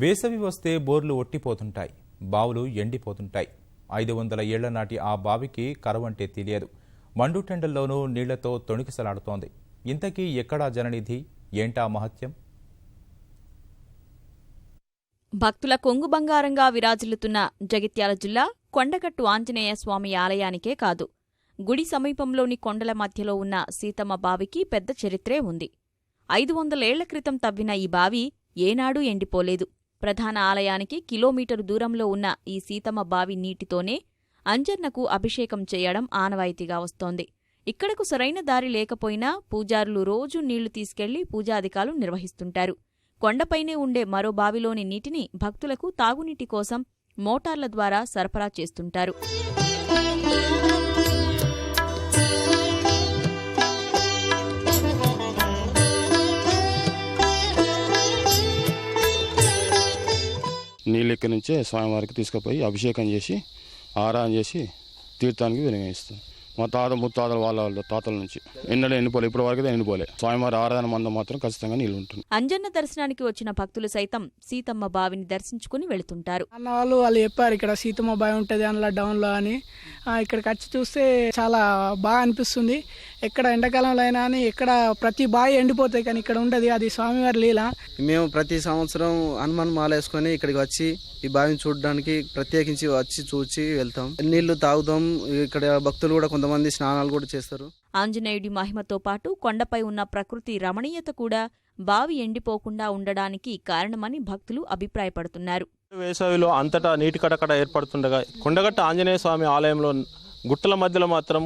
వేసవి వస్తే బోర్లు ఒట్టిపోతుంటాయి, బావులు ఎండిపోతుంటాయి. 500 ఏళ్ల నాటి ఆ బావికి కరవంటే తెలియదు. మండుటెండల్లోనూ నీళ్లతో తొణికిసలాడుతోంది. ఇంతకీ ఎక్కడా జననిధి, ఏంటా మహత్యం? భక్తుల కొంగు బంగారంగా విరాజిల్లుతున్న జగిత్యాల జిల్లా కొండగట్టు ఆంజనేయ స్వామి ఆలయానికే కాదు, గుడి సమీపంలోని కొండల మధ్యలో ఉన్న సీతమ్మ బావికి పెద్ద చరిత్రే ఉంది. 500 ఏళ్ల క్రితం తవ్విన ఈ బావి ఏనాడూ ఎండిపోలేదు. ప్రధాన ఆలయానికి కిలోమీటరు దూరంలో ఉన్న ఈ సీతమ్మ బావి నీటితోనే అంజన్నకు అభిషేకం చేయడం ఆనవాయితీగా వస్తోంది. ఇక్కడకు సరైన దారి లేకపోయినా పూజారులు రోజూ నీళ్లు తీసుకెళ్లి పూజాధికాలు నిర్వహిస్తుంటారు. కొండపైనే ఉండే మరో బావిలోని నీటిని భక్తులకు తాగునీటి కోసం మోటార్ల ద్వారా సరఫరా చేస్తుంటారు. నీళ్ళు ఎక్కడి నుంచే స్వామివారికి తీసుకుపోయి అభిషేకం చేసి ఆరాధన చేసి తీర్థానికి వినియోగిస్తాం. మా ముత్తాతల వాళ్ళ తాతల నుంచి ఎన్నడూ ఎండిపోలే, ఇప్పటి వరకు ఎండిపోలే. స్వామివారి ఆరాధన మందం మాత్రం ఖచ్చితంగా నీళ్ళు ఉంటుంది. అంజన్న దర్శనానికి వచ్చిన భక్తులు సైతం సీతమ్మ బావిని దర్శించుకుని వెళుతుంటారు. అన్న వాళ్ళు చెప్పారు ఇక్కడ సీతమ్మ బావి ఉంటుంది అందులో డౌన్లో అని. ఇక్కడికి వచ్చి చూస్తే చాలా బాగా అనిపిస్తుంది. ఎక్కడ ఎండాకాలంలో అయినా అని ఎక్కడ ప్రతి బావి ఎండిపోతాయి, కానీ ఇక్కడ ఉండదు. అది స్వామివారి లీల. మేము ప్రతి సంవత్సరం హనుమాన్ మాల వేసుకొని ఇక్కడికి వచ్చి ఈ బావిని చూడడానికి ప్రత్యేకించి వచ్చి చూసి వెళ్తాం. నీళ్లు తాగుతాం. ఇక్కడ భక్తులు కూడా కొంతమంది స్నానాలు కూడా చేస్తారు. ఆంజనేయుడి మహిమతో పాటు కొండపై ఉన్న ప్రకృతి రమణీయత కూడా బావి ఎండిపోకుండా ఉండడానికి కారణమని భక్తులు అభిప్రాయపడుతున్నారు. వేసవిలో అంతటా నీటి కటకట ఏర్పడుతుండగా కొండగట్ట ఆంజనేయ స్వామి ఆలయంలో గుట్టల మధ్యలో మాత్రం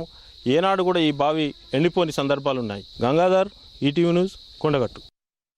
ఏనాడు కూడా ఈ బావి ఎండిపోని సందర్భాలున్నాయి. Gangadhar, ETV news, Kondagattu.